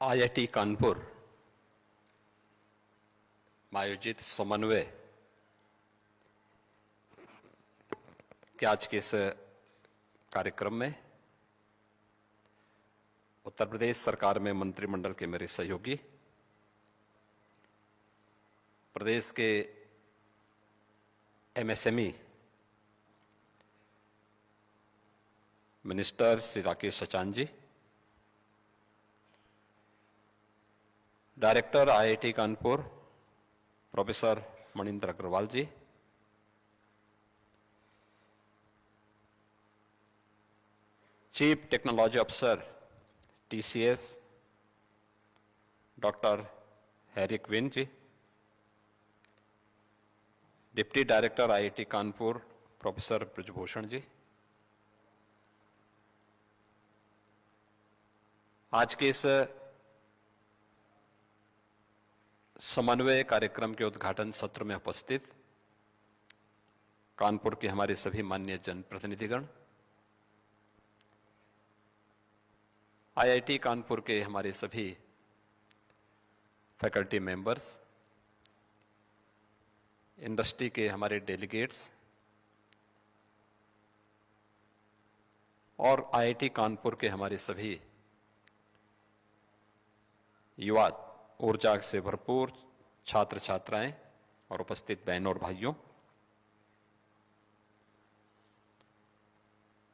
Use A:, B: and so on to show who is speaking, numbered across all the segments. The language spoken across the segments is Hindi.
A: आईआईटी कानपुर में आयोजित समन्वय के आज के इस कार्यक्रम में उत्तर प्रदेश सरकार में मंत्रिमंडल के मेरे सहयोगी, प्रदेश के MSME minister Shri Rakesh Sachan ji, director IIT Kanpur professor Manindra Agrawal ji, chief technology officer TCS doctor Harry Quinn ji, deputy director IIT Kanpur professor Brajbhushan ji, आज के इस समन्वय कार्यक्रम के उद्घाटन सत्र में उपस्थित कानपुर के हमारे सभी माननीय जनप्रतिनिधिगण, आईआईटी कानपुर के हमारे सभी फैकल्टी मेंबर्स, इंडस्ट्री के हमारे डेलीगेट्स और आईआईटी कानपुर के हमारे सभी युवा, ऊर्जा से भरपूर छात्र छात्राएं और उपस्थित बहनों और भाइयों,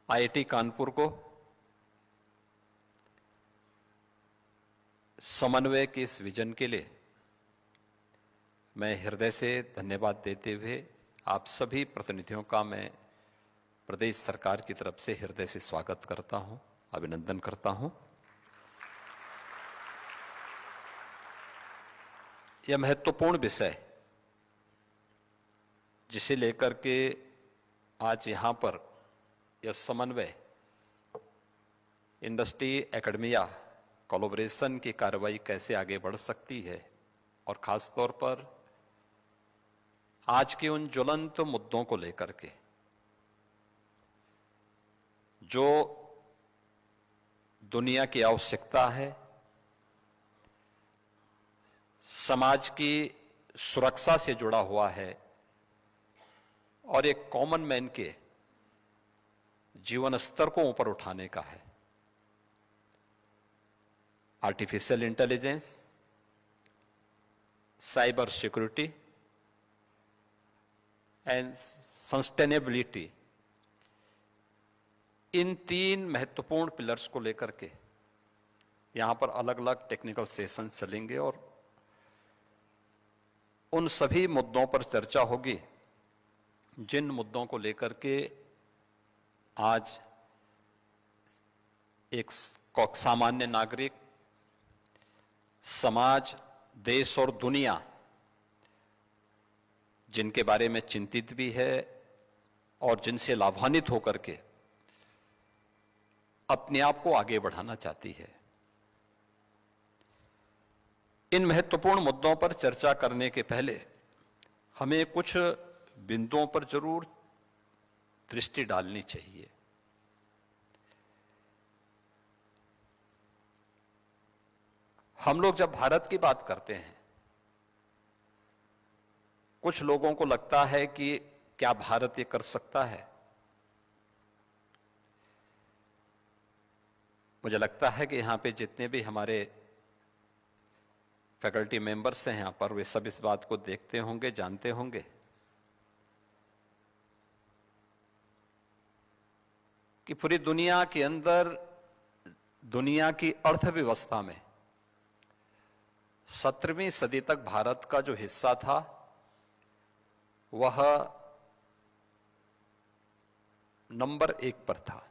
A: आईआईटी कानपुर को समन्वय के इस विजन के लिए मैं हृदय से धन्यवाद देते हुए आप सभी प्रतिनिधियों का मैं प्रदेश सरकार की तरफ से हृदय से स्वागत करता हूं, अभिनंदन करता हूं। यह महत्वपूर्ण विषय जिसे लेकर के आज यहां पर यह समन्वय इंडस्ट्री एकेडमिया कोलैबोरेशन की कार्रवाई कैसे आगे बढ़ सकती है और खास तौर पर आज के उन ज्वलंत मुद्दों को लेकर के जो दुनिया की आवश्यकता है, समाज की सुरक्षा से जुड़ा हुआ है और एक कॉमन मैन के जीवन स्तर को ऊपर उठाने का है। Artificial intelligence, cyber security and sustainability, इन तीन महत्वपूर्ण पिलर्स को लेकर के यहां पर अलग अलग टेक्निकल सेशन चलेंगे और उन सभी मुद्दों पर चर्चा होगी जिन मुद्दों को लेकर के आज एक सामान्य नागरिक, समाज, देश और दुनिया जिनके बारे में चिंतित भी है और जिनसे लाभान्वित होकर के अपने आप को आगे बढ़ाना चाहती है। इन महत्वपूर्ण मुद्दों पर चर्चा करने के पहले हमें कुछ बिंदुओं पर जरूर दृष्टि डालनी चाहिए। हम लोग जब भारत की बात करते हैं, कुछ लोगों को लगता है कि क्या भारत ये कर सकता है। मुझे लगता है कि यहां पे जितने भी हमारे फैकल्टी मेंबर्स हैं यहां पर, वे सब इस बात को देखते होंगे, जानते होंगे कि पूरी दुनिया के अंदर, दुनिया की अर्थव्यवस्था में 17वीं सदी तक भारत का जो हिस्सा था वह नंबर 1 पर था।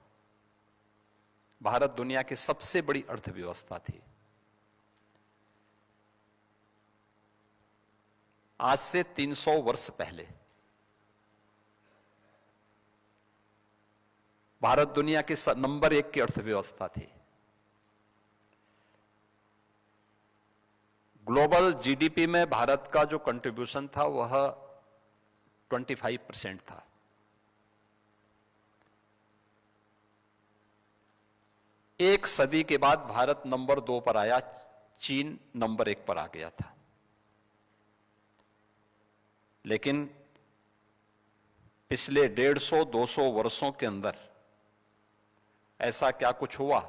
A: भारत दुनिया की सबसे बड़ी अर्थव्यवस्था थी। आज से 300 वर्ष पहले भारत दुनिया की नंबर 1 की अर्थव्यवस्था थी। ग्लोबल जीडीपी में भारत का जो कंट्रीब्यूशन था वह 25% था। एक सदी के बाद भारत नंबर 2 पर आया चीन नंबर 1 पर आ गया था। लेकिन पिछले 150-200 वर्षों के अंदर ऐसा क्या कुछ हुआ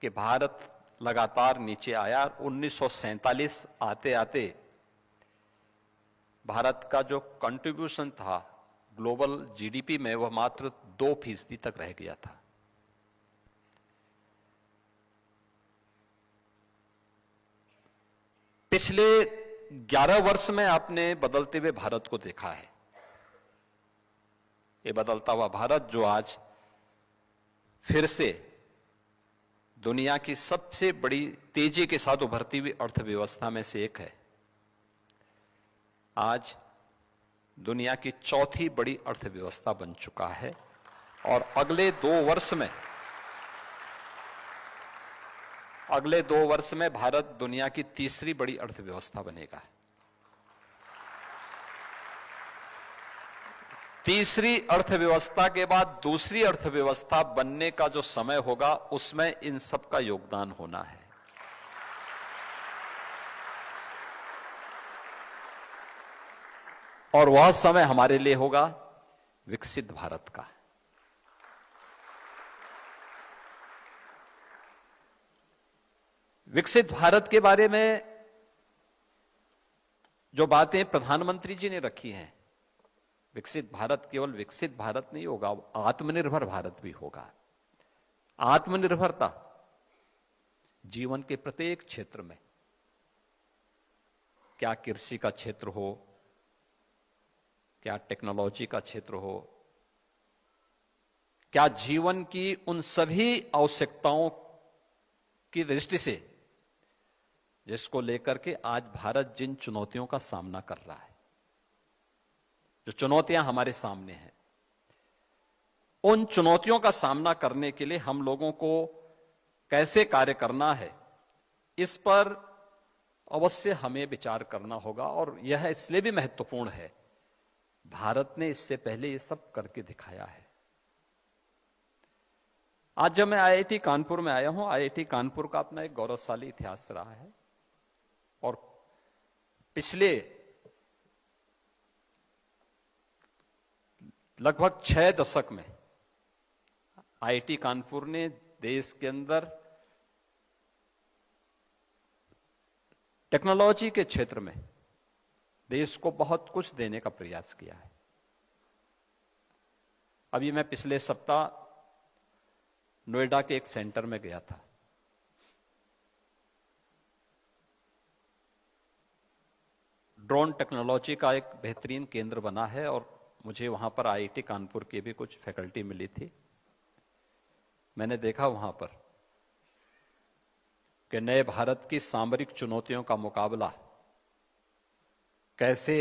A: कि भारत लगातार नीचे आया। 1947 आते आते भारत का जो कंट्रीब्यूशन था ग्लोबल जीडीपी में वह मात्र 2% तक रह गया था। पिछले 11 वर्ष में आपने बदलते हुए भारत को देखा है। ये बदलता हुआ भारत जो आज फिर से दुनिया की सबसे बड़ी तेजी के साथ उभरती हुई अर्थव्यवस्था में से एक है। आज दुनिया की चौथी बड़ी अर्थव्यवस्था बन चुका है और अगले 2 वर्ष में भारत दुनिया की तीसरी बड़ी अर्थव्यवस्था बनेगा। तीसरी अर्थव्यवस्था के बाद दूसरी अर्थव्यवस्था बनने का जो समय होगा उसमें इन सब का योगदान होना है। और वह समय हमारे लिए होगा विकसित भारत का। विकसित भारत के बारे में जो बातें प्रधानमंत्री जी ने रखी हैं, विकसित भारत केवल विकसित भारत नहीं होगा, आत्मनिर्भर भारत भी होगा। आत्मनिर्भरता जीवन के प्रत्येक क्षेत्र में, क्या कृषि का क्षेत्र हो, क्या टेक्नोलॉजी का क्षेत्र हो, क्या जीवन की उन सभी आवश्यकताओं की दृष्टि से जिसको लेकर के आज भारत जिन चुनौतियों का सामना कर रहा है, जो चुनौतियां हमारे सामने हैं, उन चुनौतियों का सामना करने के लिए हम लोगों को कैसे कार्य करना है, इस पर अवश्य हमें विचार करना होगा। और यह इसलिए भी महत्वपूर्ण है, भारत ने इससे पहले ये सब करके दिखाया है। आज जब मैं आईआईटी कानपुर में आया हूं, आईआईटी कानपुर का अपना एक गौरवशाली इतिहास रहा है और पिछले लगभग 6 दशक में आईआईटी कानपुर ने देश के अंदर टेक्नोलॉजी के क्षेत्र में देश को बहुत कुछ देने का प्रयास किया है। अभी मैं पिछले सप्ताह नोएडा के एक सेंटर में गया था। ड्रोन टेक्नोलॉजी का एक बेहतरीन केंद्र बना है और मुझे वहां पर आईआईटी कानपुर की भी कुछ फैकल्टी मिली थी। मैंने देखा वहां पर कि नए भारत की सामरिक चुनौतियों का मुकाबला कैसे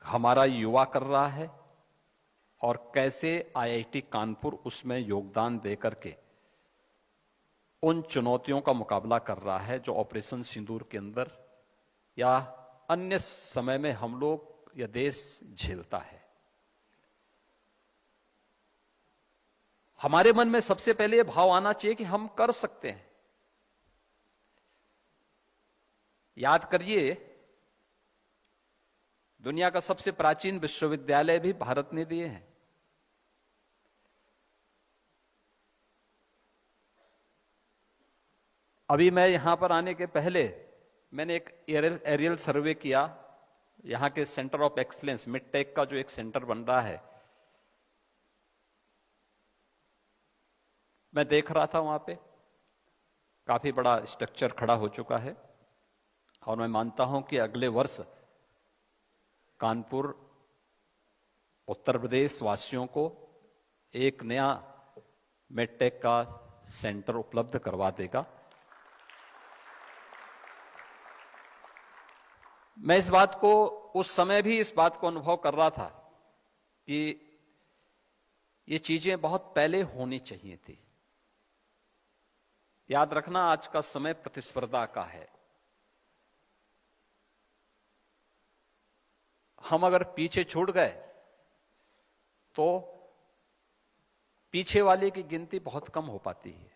A: हमारा युवा कर रहा है और कैसे आईआईटी कानपुर उसमें योगदान देकर के उन चुनौतियों का मुकाबला कर रहा है जो ऑपरेशन सिंदूर के अंदर या अन्य समय में हम लोग या देश झेलता है। हमारे मन में सबसे पहले यह भाव आना चाहिए कि हम कर सकते हैं। याद करिए, दुनिया का सबसे प्राचीन विश्वविद्यालय भी भारत ने दिए हैं। अभी मैं यहां पर आने के पहले मैंने एक एरियल सर्वे किया। यहां के सेंटर ऑफ एक्सीलेंस मिडटेक का जो एक सेंटर बन रहा है, मैं देख रहा था वहां पे काफी बड़ा स्ट्रक्चर खड़ा हो चुका है और मैं मानता हूं कि अगले वर्ष कानपुर उत्तर प्रदेश वासियों को एक नया मिडटेक का सेंटर उपलब्ध करवा देगा। मैं इस बात को उस समय भी इस बात को अनुभव कर रहा था कि ये चीजें बहुत पहले होनी चाहिए थी। याद रखना, आज का समय प्रतिस्पर्धा का है। हम अगर पीछे छूट गए तो पीछे वाले की गिनती बहुत कम हो पाती है।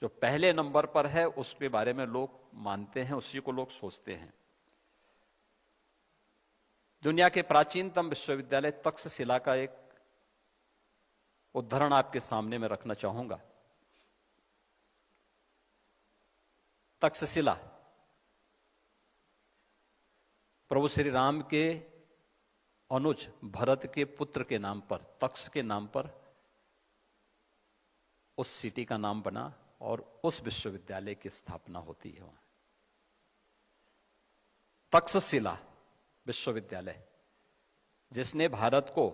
A: जो पहले नंबर पर है उसके बारे में लोग मानते हैं, उसी को लोग सोचते हैं। दुनिया के प्राचीनतम विश्वविद्यालय तक्षशिला का एक उदाहरण आपके सामने में रखना चाहूंगा। तक्षशिला प्रभु श्री राम के अनुज भरत के पुत्र के नाम पर, तक्ष के नाम पर उस सिटी का नाम बना और उस विश्वविद्यालय की स्थापना होती है वहां। तक्षशिला विश्वविद्यालय जिसने भारत को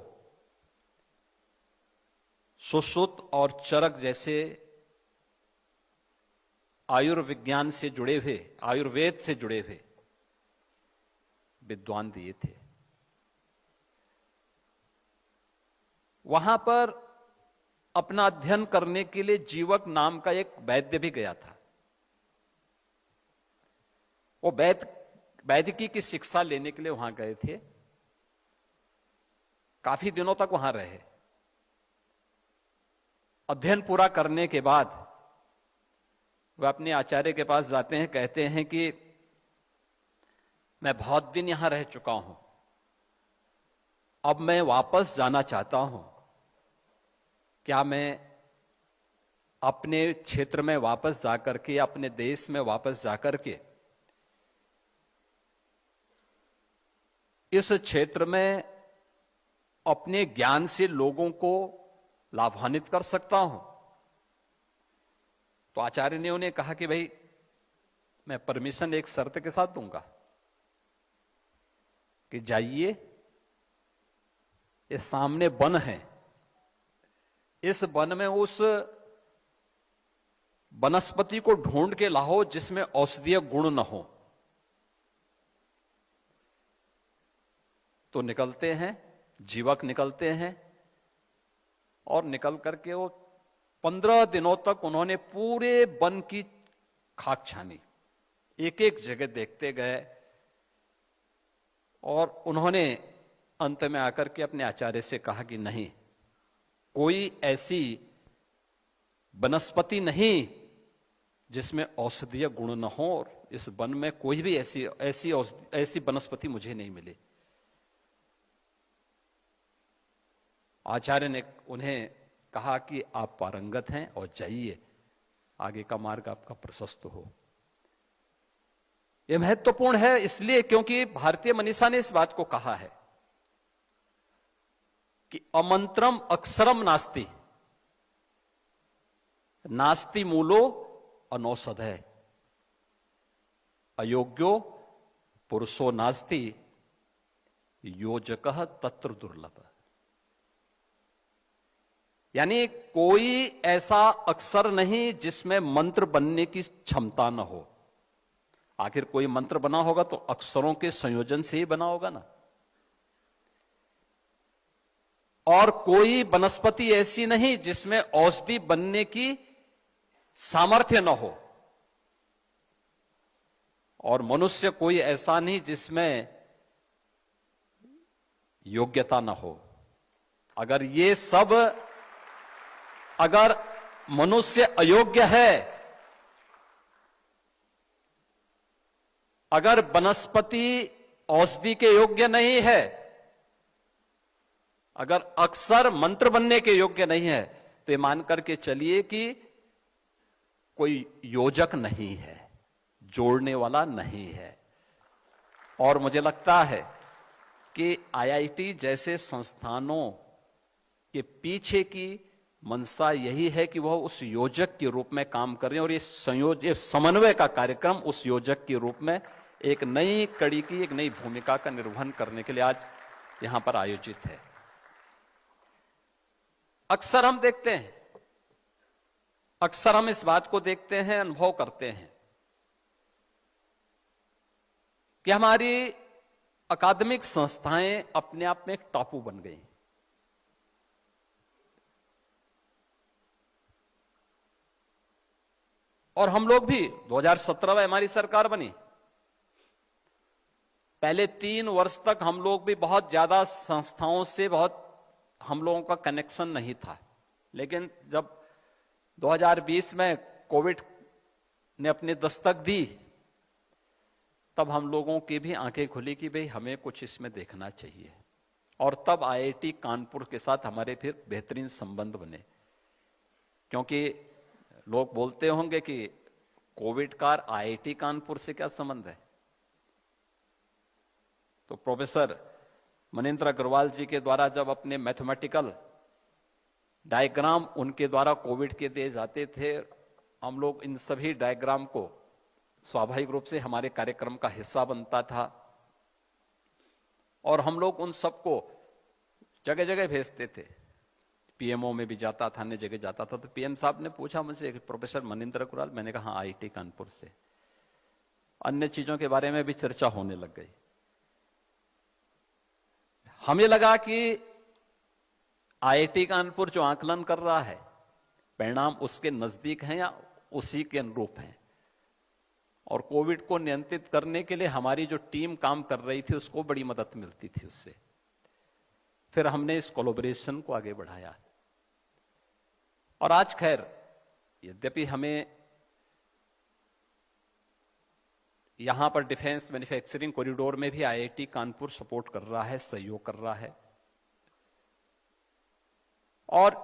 A: सुश्रुत और चरक जैसे आयुर्विज्ञान से जुड़े हुए, आयुर्वेद से जुड़े हुए विद्वान दिए थे। वहां पर अपना अध्ययन करने के लिए जीवक नाम का एक वैद्य भी गया था। वो वैदिकी की शिक्षा लेने के लिए वहां गए थे। काफी दिनों तक वहां रहे। अध्ययन पूरा करने के बाद वह अपने आचार्य के पास जाते हैं, कहते हैं कि मैं बहुत दिन यहां रह चुका हूं, अब मैं वापस जाना चाहता हूं। क्या मैं अपने क्षेत्र में वापस जाकर के, अपने देश में वापस जाकर के इस क्षेत्र में अपने ज्ञान से लोगों को लाभान्वित कर सकता हूं? तो आचार्य ने उन्हें कहा कि भाई मैं परमिशन एक शर्त के साथ दूंगा कि जाइए, ये सामने वन है, इस वन में उस वनस्पति को ढूंढ के लाओ जिसमें औषधीय गुण न हो। तो निकलते हैं, जीवक निकलते हैं और निकल करके वो 15 दिनों तक उन्होंने पूरे वन की खाक छानी, एक एक जगह देखते गए और उन्होंने अंत में आकर के अपने आचार्य से कहा कि नहीं, कोई ऐसी वनस्पति नहीं जिसमें औषधीय गुण न हो, और इस वन में कोई भी ऐसी वनस्पति मुझे नहीं मिली। आचार्य ने उन्हें कहा कि आप पारंगत हैं और जाइए, आगे का मार्ग आपका प्रशस्त हो। यह महत्वपूर्ण है इसलिए क्योंकि भारतीय मनीषा ने इस बात को कहा है कि अमंत्रम अक्षरम नास्ति, नास्ति मूलो अनौषधय, अयोग्यो पुरुषो नास्ति, योजकः तत्र दुर्लभ। यानी कोई ऐसा अक्षर नहीं जिसमें मंत्र बनने की क्षमता न हो। आखिर कोई मंत्र बना होगा तो अक्षरों के संयोजन से ही बना होगा ना। और कोई वनस्पति ऐसी नहीं जिसमें औषधि बनने की सामर्थ्य न हो, और मनुष्य कोई ऐसा नहीं जिसमें योग्यता न हो। अगर मनुष्य अयोग्य है, अगर वनस्पति औषधि के योग्य नहीं है, अगर अक्षर मंत्र बनने के योग्य नहीं है, तो ये मान करके चलिए कि कोई योजक नहीं है, जोड़ने वाला नहीं है। और मुझे लगता है कि आईआईटी जैसे संस्थानों के पीछे की मंशा यही है कि वह उस योजक के रूप में काम कर रहे हैं, और ये समन्वय का कार्यक्रम उस योजक के रूप में एक नई कड़ी की, एक नई भूमिका का निर्वहन करने के लिए आज यहां पर आयोजित है। अक्सर हम देखते हैं, अक्सर हम इस बात को देखते हैं, अनुभव करते हैं कि हमारी अकादमिक संस्थाएं अपने आप में एक टापू बन गई। और हम लोग भी 2017 में हमारी सरकार बनी, पहले 3 वर्ष तक हम लोग भी बहुत ज्यादा संस्थाओं से हम लोगों का कनेक्शन नहीं था। लेकिन जब 2020 में कोविड ने अपनी दस्तक दी, तब हम लोगों की भी आंखें खुली कि भाई हमें कुछ इसमें देखना चाहिए, और तब आईआईटी कानपुर के साथ हमारे फिर बेहतरीन संबंध बने। क्योंकि लोग बोलते होंगे कि कोविड का आईआईटी कानपुर से क्या संबंध है, तो प्रोफेसर मनिंदर अग्रवाल जी के द्वारा जब अपने मैथमेटिकल डायग्राम उनके द्वारा कोविड के दिए जाते थे, हम लोग इन सभी डायग्राम को स्वाभाविक रूप से हमारे कार्यक्रम का हिस्सा बनता था, और हम लोग उन सबको जगह जगह भेजते थे। पीएमओ में भी जाता था, अन्य जगह जाता था। तो पीएम साहब ने पूछा मुझसे, प्रोफेसर मनिंदर अग्रवाल? मैंने कहा हाँ, आईआईटी कानपुर से। अन्य चीजों के बारे में भी चर्चा होने लग गई। हमें लगा कि आईआईटी कानपुर जो आकलन कर रहा है, परिणाम उसके नजदीक हैं या उसी के अनुरूप हैं, और कोविड को नियंत्रित करने के लिए हमारी जो टीम काम कर रही थी उसको बड़ी मदद मिलती थी उससे। फिर हमने इस कोलैबोरेशन को आगे बढ़ाया, और आज खैर यद्यपि हमें यहां पर डिफेंस मैन्युफैक्चरिंग कॉरिडोर में भी आईआईटी कानपुर सपोर्ट कर रहा है, सहयोग कर रहा है, और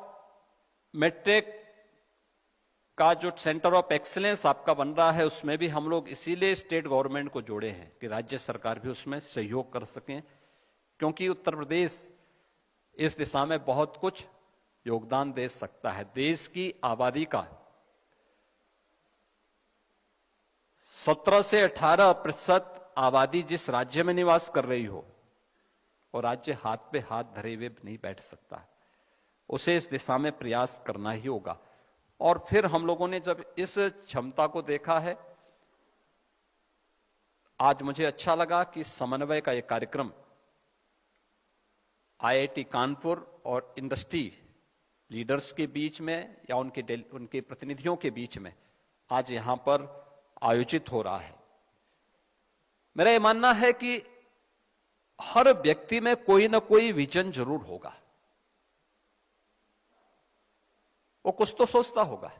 A: मेट्रिक का जो सेंटर ऑफ एक्सीलेंस आपका बन रहा है उसमें भी हम लोग इसीलिए स्टेट गवर्नमेंट को जोड़े हैं कि राज्य सरकार भी उसमें सहयोग कर सकें, क्योंकि उत्तर प्रदेश इस दिशा में बहुत कुछ योगदान दे सकता है। देश की आबादी का 17 से 18% आबादी जिस राज्य में निवास कर रही हो, और राज्य हाथ पे हाथ धरे हुए नहीं बैठ सकता, उसे इस दिशा में प्रयास करना ही होगा। और फिर हम लोगों ने जब इस क्षमता को देखा है, आज मुझे अच्छा लगा कि समन्वय का एक कार्यक्रम आईआईटी कानपुर और इंडस्ट्री लीडर्स के बीच में या उनके प्रतिनिधियों के बीच में आज यहां पर आयोजित हो रहा है। मेरा यह मानना है कि हर व्यक्ति में कोई ना कोई विजन जरूर होगा, वो कुछ तो सोचता होगा।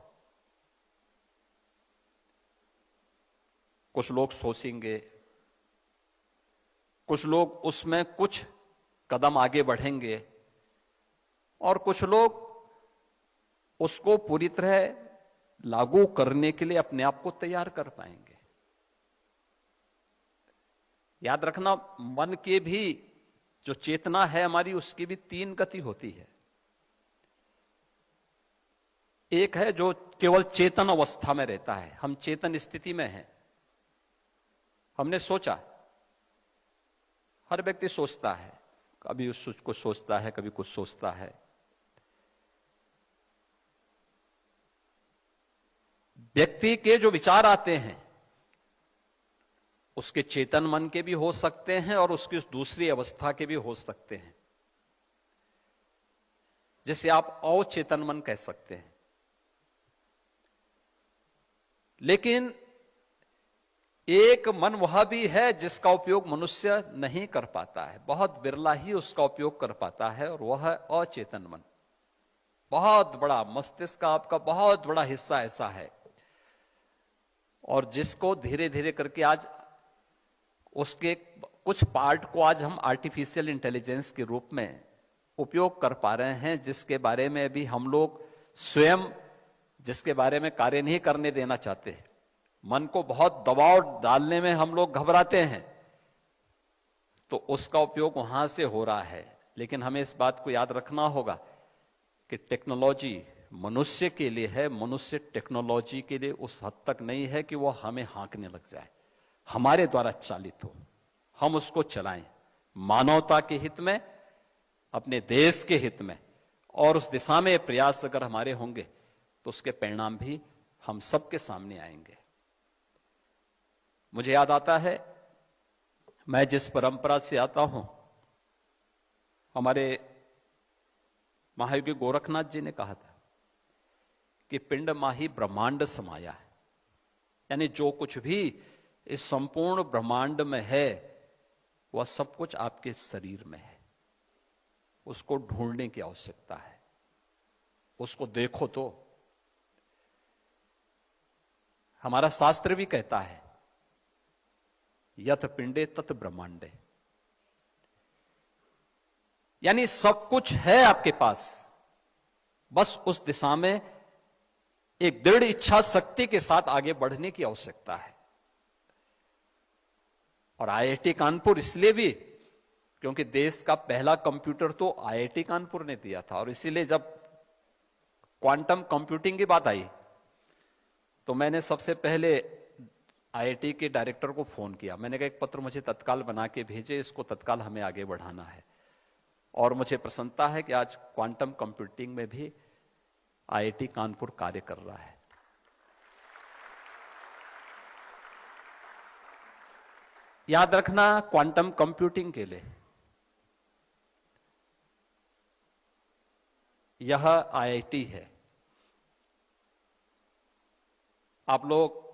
A: कुछ लोग सोचेंगे, कुछ लोग उसमें कुछ कदम आगे बढ़ेंगे, और कुछ लोग उसको पूरी तरह लागू करने के लिए अपने आप को तैयार कर पाएंगे। याद रखना, मन के भी जो चेतना है हमारी, उसकी भी 3 गति होती है। एक है जो केवल चेतन अवस्था में रहता है, हम चेतन स्थिति में हैं, हमने सोचा। हर व्यक्ति सोचता है, कभी कुछ सोचता है, कभी कुछ सोचता है। व्यक्ति के जो विचार आते हैं उसके चेतन मन के भी हो सकते हैं, और उसकी उस दूसरी अवस्था के भी हो सकते हैं, जिसे आप अवचेतन मन कह सकते हैं। लेकिन एक मन वह भी है जिसका उपयोग मनुष्य नहीं कर पाता है, बहुत बिरला ही उसका उपयोग कर पाता है, और वह है अचेतन मन। बहुत बड़ा मस्तिष्क का आपका बहुत बड़ा हिस्सा ऐसा है, और जिसको धीरे धीरे करके आज उसके कुछ पार्ट को आज हम आर्टिफिशियल इंटेलिजेंस के रूप में उपयोग कर पा रहे हैं, जिसके बारे में भी हम लोग स्वयं जिसके बारे में कार्य नहीं करने देना चाहते। मन को बहुत दबाव डालने में हम लोग घबराते हैं, तो उसका उपयोग वहां से हो रहा है। लेकिन हमें इस बात को याद रखना होगा कि टेक्नोलॉजी मनुष्य के लिए है, मनुष्य टेक्नोलॉजी के लिए उस हद तक नहीं है कि वह हमें हाँकने लग जाए, हमारे द्वारा चालित हो, हम उसको चलाएं मानवता के हित में, अपने देश के हित में, और उस दिशा में प्रयास अगर हमारे होंगे तो उसके परिणाम भी हम सबके सामने आएंगे। मुझे याद आता है, मैं जिस परंपरा से आता हूं, हमारे महायोगी गोरखनाथ जी ने कहा था कि पिंड माही ब्रह्मांड समाया है, यानी जो कुछ भी इस संपूर्ण ब्रह्मांड में है वह सब कुछ आपके शरीर में है। उसको ढूंढने की आवश्यकता है, उसको देखो तो। हमारा शास्त्र भी कहता है यथ पिंडे तत् ब्रह्मांडे, यानी सब कुछ है आपके पास, बस उस दिशा में एक दृढ़ इच्छा शक्ति के साथ आगे बढ़ने की आवश्यकता है। और आईआईटी कानपुर इसलिए भी क्योंकि देश का पहला कंप्यूटर तो आईआईटी कानपुर ने दिया था, और इसीलिए जब क्वांटम कंप्यूटिंग की बात आई तो मैंने सबसे पहले आईआईटी के डायरेक्टर को फोन किया। मैंने कहा एक पत्र मुझे तत्काल बना के भेजे, इसको तत्काल हमें आगे बढ़ाना है। और मुझे प्रसन्नता है कि आज क्वांटम कंप्यूटिंग में भी आईआईटी कानपुर कार्य कर रहा है। याद रखना, क्वांटम कंप्यूटिंग के लिए यह आईआईटी है। आप लोग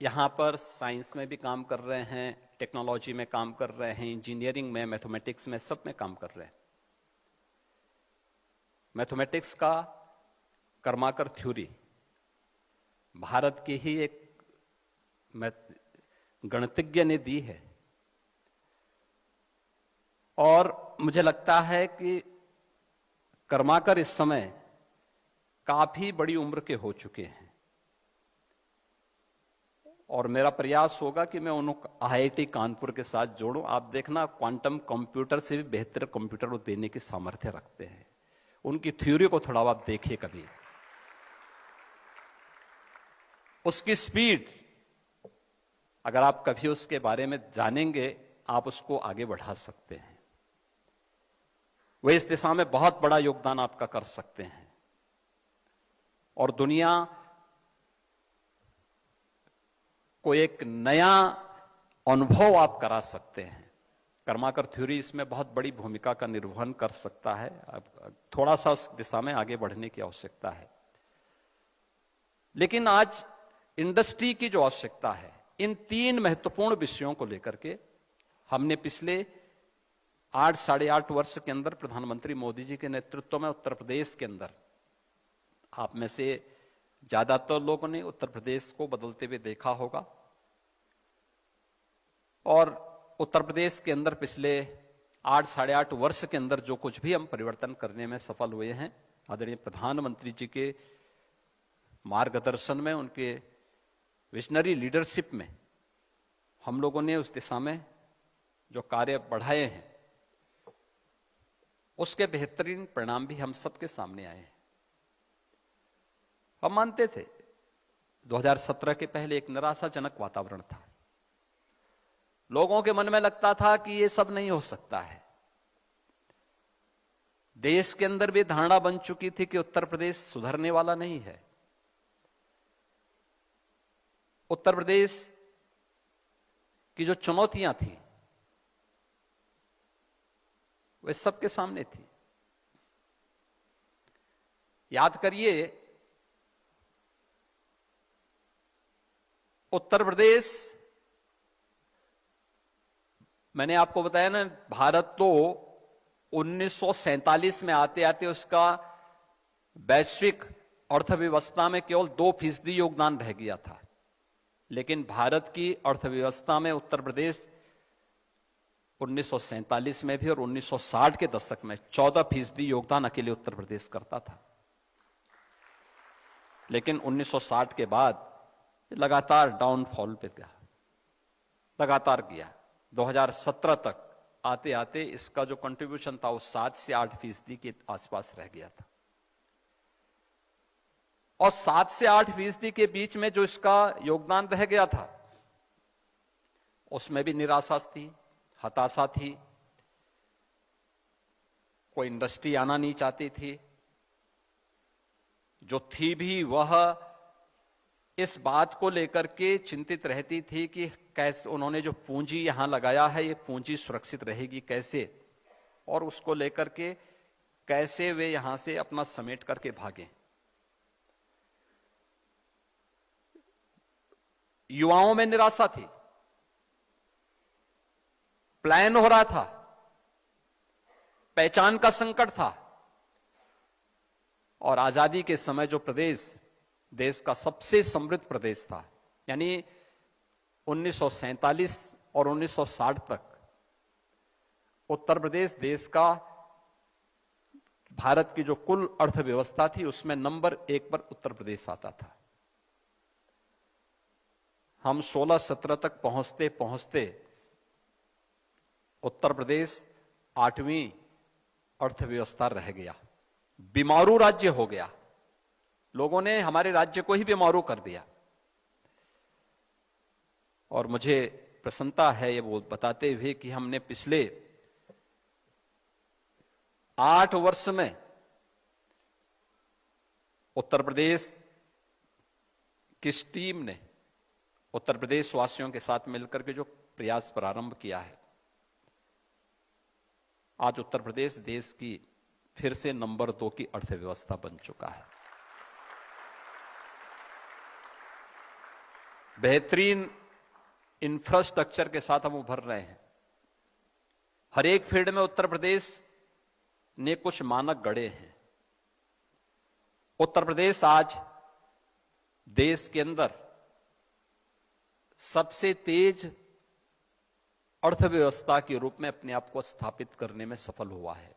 A: यहां पर साइंस में भी काम कर रहे हैं, टेक्नोलॉजी में काम कर रहे हैं, इंजीनियरिंग में, मैथमेटिक्स में, सब में काम कर रहे हैं। मैथमेटिक्स का कर्माकर थ्योरी भारत की ही एक गणितज्ञ ने दी है, और मुझे लगता है कि कर्माकर इस समय काफी बड़ी उम्र के हो चुके हैं, और मेरा प्रयास होगा कि मैं उनको आईआईटी कानपुर के साथ जोड़ूं। आप देखना, क्वांटम कंप्यूटर से भी बेहतर कंप्यूटर वो देने की सामर्थ्य रखते हैं। उनकी थ्योरी को थोड़ा आप देखिए कभी, उसकी स्पीड, अगर आप कभी उसके बारे में जानेंगे आप उसको आगे बढ़ा सकते हैं। वे इस दिशा में बहुत बड़ा योगदान आपका कर सकते हैं, और दुनिया को एक नया अनुभव आप करा सकते हैं। कर्माकर थ्योरी इसमें बहुत बड़ी भूमिका का निर्वहन कर सकता है। अब थोड़ा सा उस दिशा में आगे बढ़ने की आवश्यकता है। लेकिन आज इंडस्ट्री की जो आवश्यकता है, इन तीन महत्वपूर्ण विषयों को लेकर के हमने पिछले 8-8.5 वर्ष के अंदर प्रधानमंत्री मोदी जी के नेतृत्व में उत्तर प्रदेश के अंदर, आप में से ज्यादातर लोगों ने उत्तर प्रदेश को बदलते हुए देखा होगा, और उत्तर प्रदेश के अंदर पिछले 8-8.5 वर्ष के अंदर जो कुछ भी हम परिवर्तन करने में सफल हुए हैं, आदरणीय प्रधानमंत्री जी के मार्गदर्शन में, उनके विजनरी लीडरशिप में हम लोगों ने उस दिशा में जो कार्य बढ़ाए हैं, उसके बेहतरीन परिणाम भी हम सबके सामने आए हैं। हम मानते थे 2017 के पहले एक निराशाजनक वातावरण था। लोगों के मन में लगता था कि ये सब नहीं हो सकता है। देश के अंदर भी धारणा बन चुकी थी कि उत्तर प्रदेश सुधरने वाला नहीं है। उत्तर प्रदेश की जो चुनौतियां थी वे सबके सामने थी। याद करिए, उत्तर प्रदेश, मैंने आपको बताया ना, भारत तो 1947 में आते आते उसका वैश्विक अर्थव्यवस्था में केवल 2% योगदान रह गया था। लेकिन भारत की अर्थव्यवस्था में उत्तर प्रदेश 1947 में भी और 1960 के दशक में 14% योगदान अकेले उत्तर प्रदेश करता था। लेकिन 1960 के बाद लगातार डाउनफॉल पे गया, लगातार गया। 2017 तक आते आते इसका जो कंट्रीब्यूशन था वो 7 से 8% के आसपास रह गया था। और 7 से 8% के बीच में जो इसका योगदान रह गया था, उसमें भी निराशा थी, हताशा थी। कोई इंडस्ट्री आना नहीं चाहती थी। जो थी भी वह इस बात को लेकर के चिंतित रहती थी कि कैसे उन्होंने जो पूंजी यहां लगाया है, ये पूंजी सुरक्षित रहेगी कैसे, और उसको लेकर के कैसे वे यहां से अपना समेट करके भागे। युवाओं में निराशा थी। प्लान हो रहा था, पहचान का संकट था, और आजादी के समय जो प्रदेश देश का सबसे समृद्ध प्रदेश था। यानी 1947 और 1960 तक उत्तर प्रदेश देश का भारत की जो कुल अर्थव्यवस्था थी उसमें नंबर 1 पर उत्तर प्रदेश आता था। हम 16-17 तक पहुंचते पहुंचते उत्तर प्रदेश 8वीं अर्थव्यवस्था रह गया, बीमारू राज्य हो गया। लोगों ने हमारे राज्य को ही बीमारू कर दिया। और मुझे प्रसन्नता है ये वो बताते हुए कि हमने पिछले 8 वर्ष में उत्तर प्रदेश की टीम ने उत्तर प्रदेश वासियों के साथ मिलकर के जो प्रयास प्रारंभ किया है, आज उत्तर प्रदेश देश की फिर से नंबर 2 की अर्थव्यवस्था बन चुका है। बेहतरीन इंफ्रास्ट्रक्चर के साथ हम उभर रहे हैं। हर एक फील्ड में उत्तर प्रदेश ने कुछ मानक गढ़े हैं। उत्तर प्रदेश आज देश के अंदर सबसे तेज अर्थव्यवस्था के रूप में अपने आप को स्थापित करने में सफल हुआ है।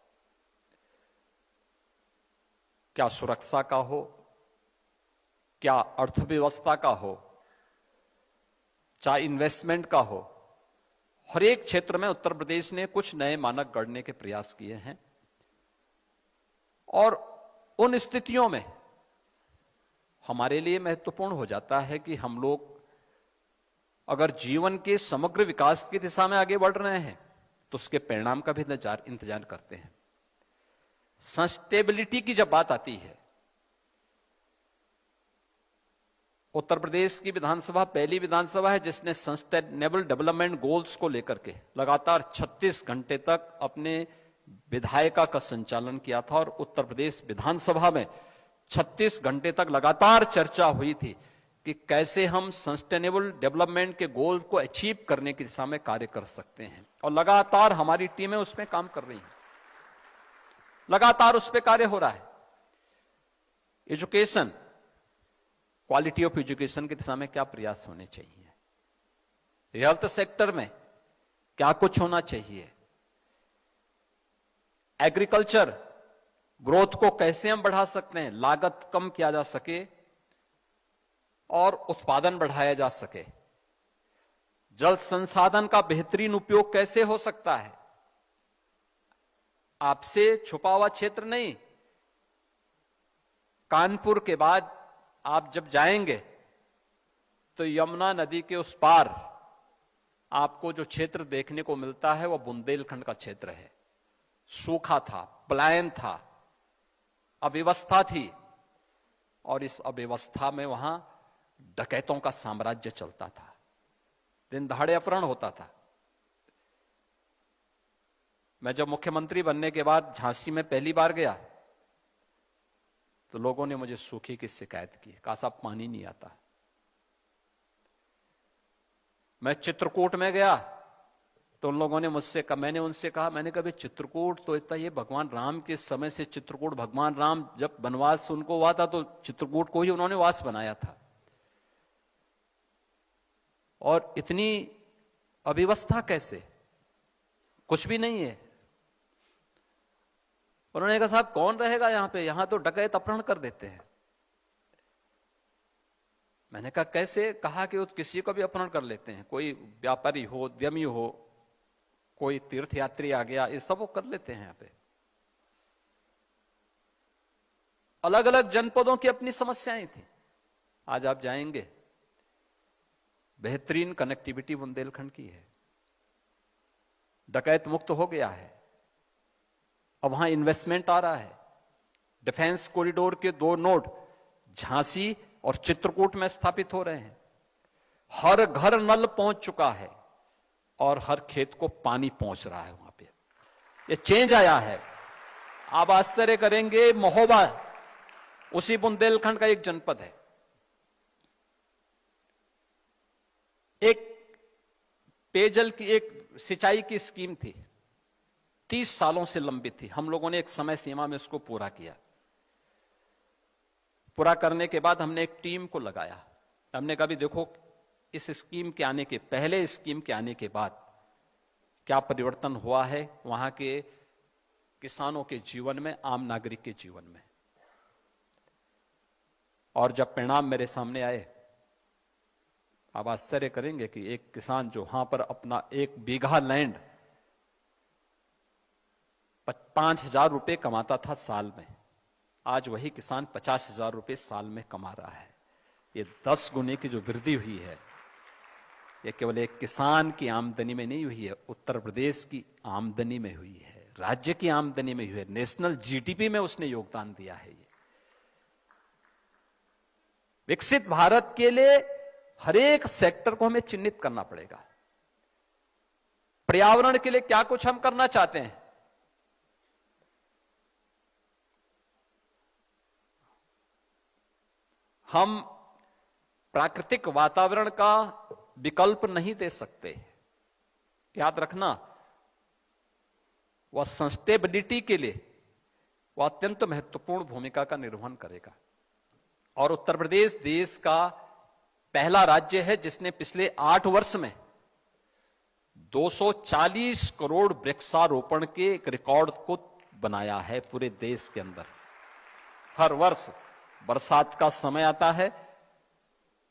A: क्या सुरक्षा का हो, क्या अर्थव्यवस्था का हो, चाहे इन्वेस्टमेंट का हो, हर एक क्षेत्र में उत्तर प्रदेश ने कुछ नए मानक गढ़ने के प्रयास किए हैं। और उन स्थितियों में हमारे लिए महत्वपूर्ण हो जाता है कि हम लोग अगर जीवन के समग्र विकास की दिशा में आगे बढ़ रहे हैं तो उसके परिणाम का भी इंतजार करते हैं। सस्टेबिलिटी की जब बात आती है, उत्तर प्रदेश की विधानसभा पहली विधानसभा है जिसने सस्टेनेबल डेवलपमेंट गोल्स को लेकर के लगातार 36 घंटे तक अपने विधायिका का संचालन किया था। और उत्तर प्रदेश विधानसभा में 36 घंटे तक लगातार चर्चा हुई थी कि कैसे हम सस्टेनेबल डेवलपमेंट के गोल को अचीव करने की दिशा में कार्य कर सकते हैं। और लगातार हमारी टीमें उसमें काम कर रही हैं, लगातार उस पर कार्य हो रहा है। एजुकेशन, क्वालिटी ऑफ एजुकेशन की दिशा में क्या प्रयास होने चाहिए, हेल्थ सेक्टर में क्या कुछ होना चाहिए, एग्रीकल्चर ग्रोथ को कैसे हम बढ़ा सकते हैं, लागत कम किया जा सके और उत्पादन बढ़ाया जा सके, जल संसाधन का बेहतरीन उपयोग कैसे हो सकता है। आपसे छुपा हुआ क्षेत्र नहीं, कानपुर के बाद आप जब जाएंगे तो यमुना नदी के उस पार आपको जो क्षेत्र देखने को मिलता है वह बुंदेलखंड का क्षेत्र है। सूखा था, पलायन था, अव्यवस्था थी, और इस अव्यवस्था में वहां डकैतों का साम्राज्य चलता था, दिन दहाड़े अपहरण होता था। मैं जब मुख्यमंत्री बनने के बाद झांसी में पहली बार गया तो लोगों ने मुझे सूखे की शिकायत की, कहा साहब पानी नहीं आता। मैं चित्रकूट में गया तो उन लोगों ने मुझसे कहा, मैंने उनसे कहा, मैंने कहा चित्रकूट तो इतना, ये भगवान राम के समय से चित्रकूट, भगवान राम जब वनवास उनको हुआ था तो चित्रकूट को ही उन्होंने वास बनाया था, और इतनी अव्यवस्था कैसे, कुछ भी नहीं है। उन्होंने कहा साहब कौन रहेगा यहां पे, यहां तो डकैत अपहरण कर देते हैं। मैंने कहा कैसे, कहा कि वो किसी को भी अपहरण कर लेते हैं, कोई व्यापारी हो, उद्यमी हो, कोई तीर्थयात्री आ गया, ये सब वो कर लेते हैं यहां पे। अलग अलग जनपदों की अपनी समस्याएं थी। आज आप जाएंगे, बेहतरीन कनेक्टिविटी बुंदेलखंड की है, डकैत मुक्त हो गया है, अब वहां इन्वेस्टमेंट आ रहा है। डिफेंस कॉरिडोर के 2 नोड झांसी और चित्रकूट में स्थापित हो रहे हैं। हर घर नल पहुंच चुका है और हर खेत को पानी पहुंच रहा है वहां पे। ये चेंज आया है। आप आश्चर्य करेंगे, महोबा उसी बुंदेलखंड का एक जनपद है। एक पेयजल की, एक सिंचाई की स्कीम थी, 30 सालों से लंबित थी। हम लोगों ने एक समय सीमा में उसको पूरा किया। पूरा करने के बाद हमने एक टीम को लगाया। हमने कहा भी देखो इस स्कीम के आने के पहले, स्कीम के आने के बाद क्या परिवर्तन हुआ है वहां के किसानों के जीवन में, आम नागरिक के जीवन में। और जब परिणाम मेरे सामने आए, आप आश्चर्य करेंगे कि एक किसान जो वहां पर अपना 1 बीघा लैंड 5,000 रुपए कमाता था साल में, आज वही किसान 50,000 रुपए साल में कमा रहा है। ये 10 गुने की जो वृद्धि हुई है, ये केवल एक किसान की आमदनी में नहीं हुई है, उत्तर प्रदेश की आमदनी में हुई है, राज्य की आमदनी में हुई है, नेशनल जीडीपी में उसने योगदान दिया है। ये विकसित भारत के लिए हर एक सेक्टर को हमें चिन्हित करना पड़ेगा। पर्यावरण के लिए क्या कुछ हम करना चाहते हैं, हम प्राकृतिक वातावरण का विकल्प नहीं दे सकते। याद रखना, वह सस्टेनेबिलिटी के लिए वह अत्यंत महत्वपूर्ण भूमिका का निर्वहन करेगा। और उत्तर प्रदेश देश का पहला राज्य है जिसने पिछले 8 वर्ष में 240 करोड़ वृक्षारोपण के एक रिकॉर्ड को बनाया है पूरे देश के अंदर। हर वर्ष बरसात का समय आता है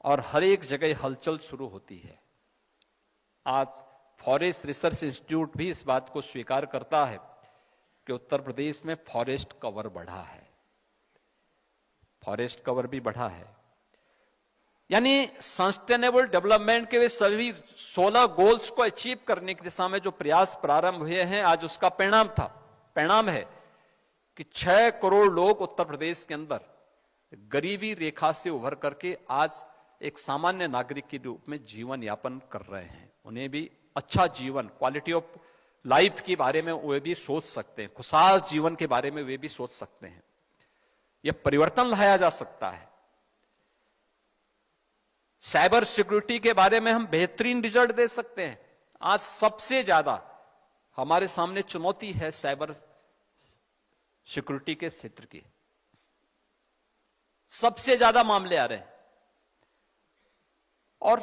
A: और हर एक जगह हलचल शुरू होती है। आज फॉरेस्ट रिसर्च इंस्टीट्यूट भी इस बात को स्वीकार करता है कि उत्तर प्रदेश में फॉरेस्ट कवर बढ़ा है, फॉरेस्ट कवर भी बढ़ा है। यानी सस्टेनेबल डेवलपमेंट के वे सभी 16 गोल्स को अचीव करने की दिशा में जो प्रयास प्रारंभ हुए हैं, आज उसका परिणाम है कि 6 करोड़ लोग उत्तर प्रदेश के अंदर गरीबी रेखा से उभर करके आज एक सामान्य नागरिक के रूप में जीवन यापन कर रहे हैं। उन्हें भी अच्छा जीवन, क्वालिटी ऑफ लाइफ के बारे में वे भी सोच सकते हैं, खुशहाल जीवन के बारे में वे भी सोच सकते हैं। यह परिवर्तन लाया जा सकता है। साइबर सिक्योरिटी के बारे में हम बेहतरीन रिजल्ट दे सकते हैं। आज सबसे ज्यादा हमारे सामने चुनौती है साइबर सिक्योरिटी के क्षेत्र की, सबसे ज्यादा मामले आ रहे हैं और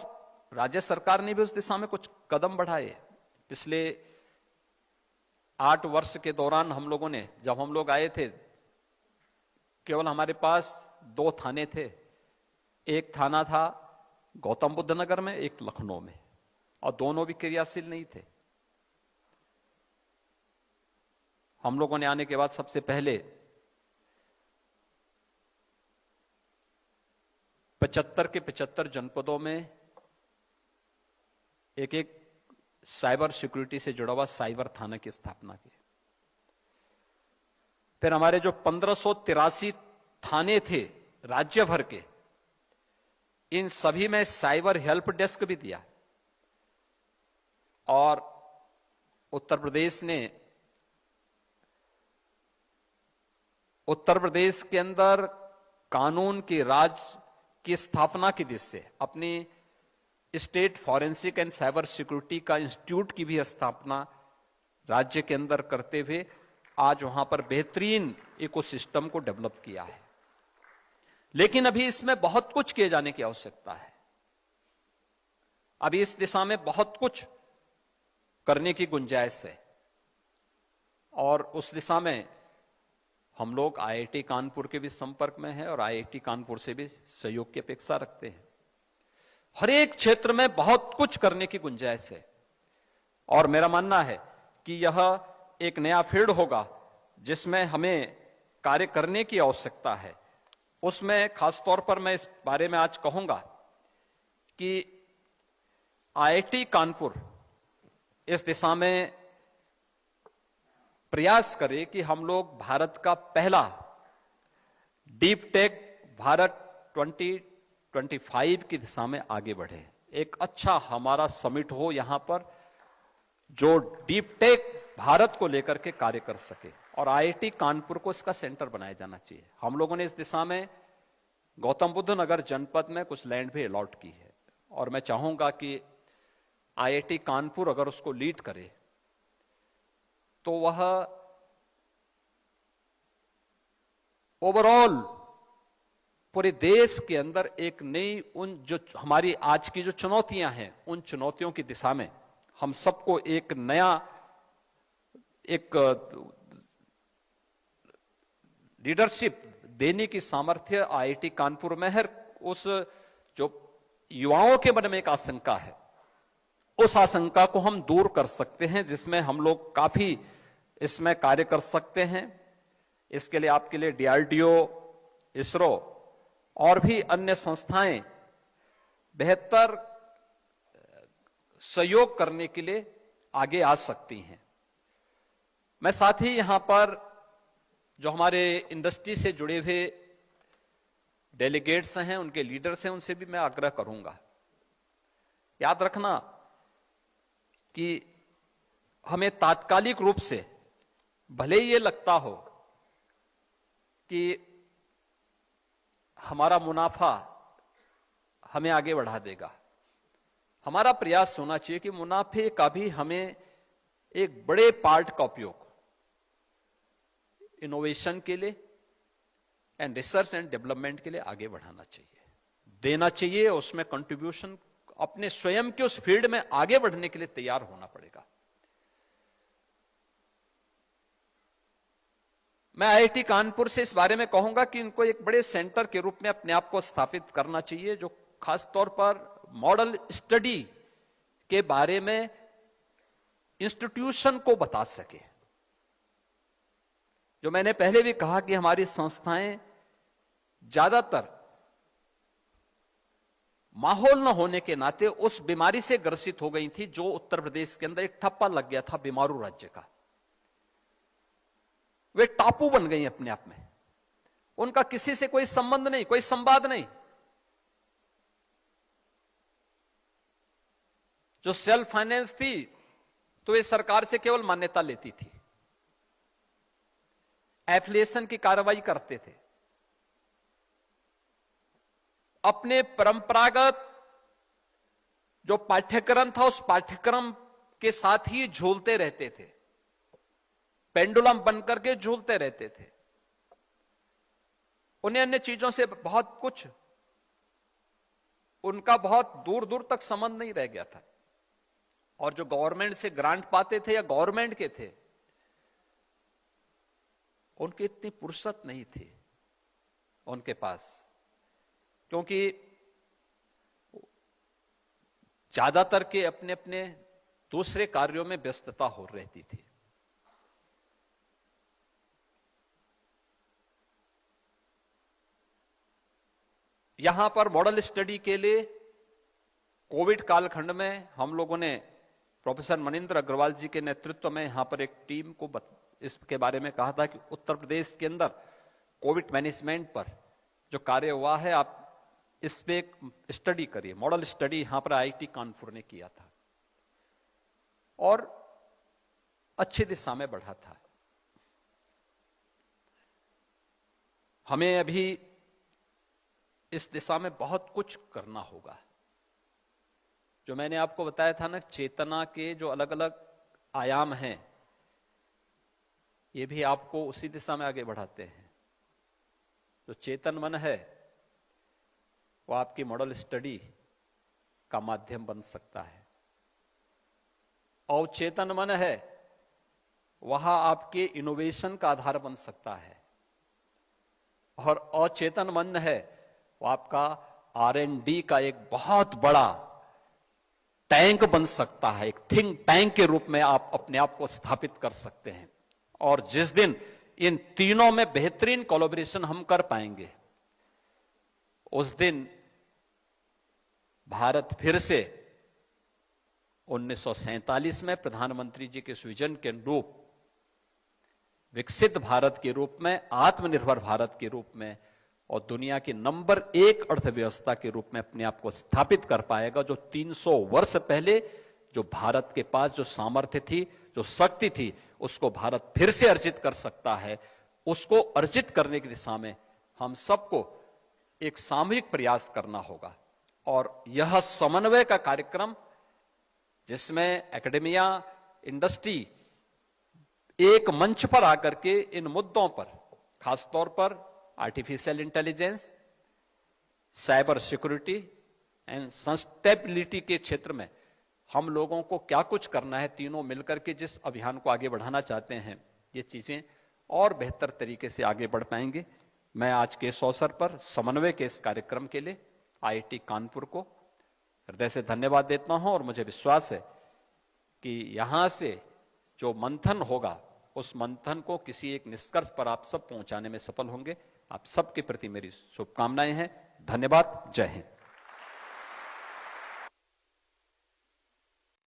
A: राज्य सरकार ने भी उस दिशा में कुछ कदम बढ़ाए। पिछले 8 वर्ष के दौरान हम लोगों ने, जब हम लोग आए थे, केवल हमारे पास 2 थाने थे। एक थाना था गौतम बुद्ध नगर में, एक लखनऊ में, और दोनों भी क्रियाशील नहीं थे। हम लोगों ने आने के बाद सबसे पहले 75 के 75 जनपदों में एक साइबर सिक्योरिटी से जुड़ा हुआ साइबर थाना की स्थापना की। फिर हमारे जो 1583 थाने थे राज्य भर के, इन सभी में साइबर हेल्प डेस्क भी दिया। और उत्तर प्रदेश के अंदर कानून के राज की स्थापना की दिशा से अपनी state forensic and cyber security का इंस्टीट्यूट की भी स्थापना राज्य के अंदर करते हुए आज वहां पर बेहतरीन इकोसिस्टम को डेवलप किया है। लेकिन अभी इसमें बहुत कुछ किए जाने की आवश्यकता है। अभी इस दिशा में बहुत कुछ करने की गुंजाइश है और उस दिशा में हम लोग आईआईटी कानपुर के भी संपर्क में हैं और आईआईटी कानपुर से भी सहयोग की अपेक्षा रखते हैं। हर एक क्षेत्र में बहुत कुछ करने की गुंजाइश है और मेरा मानना है कि यह एक नया फील्ड होगा जिसमें हमें कार्य करने की आवश्यकता है। उसमें खासतौर पर मैं इस बारे में आज कहूंगा कि आईआईटी कानपुर इस दिशा में प्रयास करे कि हम लोग भारत का पहला डीप टेक भारत 2025 की दिशा में आगे बढ़े। एक अच्छा हमारा समिट हो यहां पर जो डीप टेक भारत को लेकर के कार्य कर सके और आईआईटी कानपुर को इसका सेंटर बनाया जाना चाहिए। हम लोगों ने इस दिशा में गौतम बुद्ध नगर जनपद में कुछ लैंड भी अलॉट की है और मैं चाहूंगा कि आईआईटी कानपुर अगर उसको लीड करे तो वह ओवरऑल पूरे देश के अंदर एक नई उन जो हमारी आज की जो चुनौतियां हैं, उन चुनौतियों की दिशा में हम सबको एक नया एक लीडरशिप देने की सामर्थ्य आईआईटी कानपुर में है। उस जो युवाओं के मन में एक आशंका है, उस आशंका को हम दूर कर सकते हैं, जिसमें हम लोग काफी इसमें कार्य कर सकते हैं। इसके लिए आपके लिए डीआरडीओ, इसरो और भी अन्य संस्थाएं बेहतर सहयोग करने के लिए आगे आ सकती हैं। मैं साथ ही यहां पर जो हमारे इंडस्ट्री से जुड़े हुए डेलीगेट्स हैं, उनके लीडर्स हैं, उनसे भी मैं आग्रह करूंगा, याद रखना कि हमें तात्कालिक रूप से भले ही ये लगता हो कि हमारा मुनाफा हमें आगे बढ़ा देगा, हमारा प्रयास होना चाहिए कि मुनाफे का भी हमें एक बड़े पार्ट का उपयोग इनोवेशन के लिए एंड रिसर्च एंड डेवलपमेंट के लिए आगे बढ़ाना चाहिए, देना चाहिए। उसमें कंट्रीब्यूशन अपने स्वयं के उस फील्ड में आगे बढ़ने के लिए तैयार होना पड़ेगा। मैं आईआईटी कानपुर से इस बारे में कहूंगा कि इनको एक बड़े सेंटर के रूप में अपने आप को स्थापित करना चाहिए, जो खास तौर पर मॉडल स्टडी के बारे में इंस्टीट्यूशन को बता सके। जो मैंने पहले भी कहा कि हमारी संस्थाएं ज्यादातर माहौल न होने के नाते उस बीमारी से ग्रसित हो गई थी जो उत्तर प्रदेश के अंदर एक ठप्पा लग गया था बीमारू राज्य का। वे टापू बन गई अपने आप में, उनका किसी से कोई संबंध नहीं, कोई संवाद नहीं। जो सेल्फ फाइनेंस थी तो वे सरकार से केवल मान्यता लेती थी, एफिलिएशन की कार्रवाई करते थे, अपने परंपरागत जो पाठ्यक्रम था उस पाठ्यक्रम के साथ ही झूलते रहते थे, पेंडुलम बनकर के झूलते रहते थे। उन्हें अन्य चीजों से बहुत कुछ, उनका बहुत दूर दूर तक संबंध नहीं रह गया था। और जो गवर्नमेंट से ग्रांट पाते थे या गवर्नमेंट के थे, उनकी इतनी फुर्सत नहीं थी उनके पास, क्योंकि ज्यादातर के अपने अपने दूसरे कार्यों में व्यस्तता हो रहती थी। यहां पर मॉडल स्टडी के लिए कोविड कालखंड में हम लोगों ने प्रोफेसर मनिंदर अग्रवाल जी के नेतृत्व में यहां पर एक टीम को इसके बारे में कहा था कि उत्तर प्रदेश के अंदर कोविड मैनेजमेंट पर जो कार्य हुआ है, आप इस पे एक स्टडी करिए। मॉडल स्टडी यहां पर आईआईटी कानपुर ने किया था और अच्छी दिशा में बढ़ा था। हमें अभी इस दिशा में बहुत कुछ करना होगा। जो मैंने आपको बताया था ना, चेतना के जो अलग अलग आयाम हैं, ये भी आपको उसी दिशा में आगे बढ़ाते हैं। जो चेतन मन है वो आपकी मॉडल स्टडी का माध्यम बन सकता है, और चेतन मन है वहां आपके इनोवेशन का आधार बन सकता है, और अचेतन मन है वो आपका R&D का एक बहुत बड़ा टैंक बन सकता है। एक थिंक टैंक के रूप में आप अपने आप को स्थापित कर सकते हैं। और जिस दिन इन तीनों में बेहतरीन कोलैबोरेशन हम कर पाएंगे, उस दिन भारत फिर से 1947 में प्रधानमंत्री जी के विजन के अनुरूप विकसित भारत के रूप में, आत्मनिर्भर भारत के रूप में और दुनिया की नंबर 1 अर्थव्यवस्था के रूप में अपने आप को स्थापित कर पाएगा। जो 300 वर्ष पहले जो भारत के पास जो सामर्थ्य थी, जो शक्ति थी, उसको भारत फिर से अर्जित कर सकता है। उसको अर्जित करने की दिशा में हम सबको एक सामूहिक प्रयास करना होगा। और यह समन्वय का कार्यक्रम, जिसमें एकेडमिया, इंडस्ट्री एक मंच पर आकर के इन मुद्दों पर, खासतौर पर artificial intelligence, cyber security and sustainability के क्षेत्र में हम लोगों को क्या कुछ करना है, तीनों मिलकर के जिस अभियान को आगे बढ़ाना चाहते हैं, ये चीजें और बेहतर तरीके से आगे बढ़ पाएंगे। मैं आज के इस अवसर पर समन्वय के इस कार्यक्रम के लिए IIT कानपुर को हृदय से धन्यवाद देता हूं और मुझे विश्वास है कि यहां से जो मंथन होगा उस मंथन को किसी एक निष्कर्ष पर आप सब पहुंचाने में सफल होंगे। आप सबके प्रति मेरी शुभकामनाएं हैं। धन्यवाद। जय हिंद।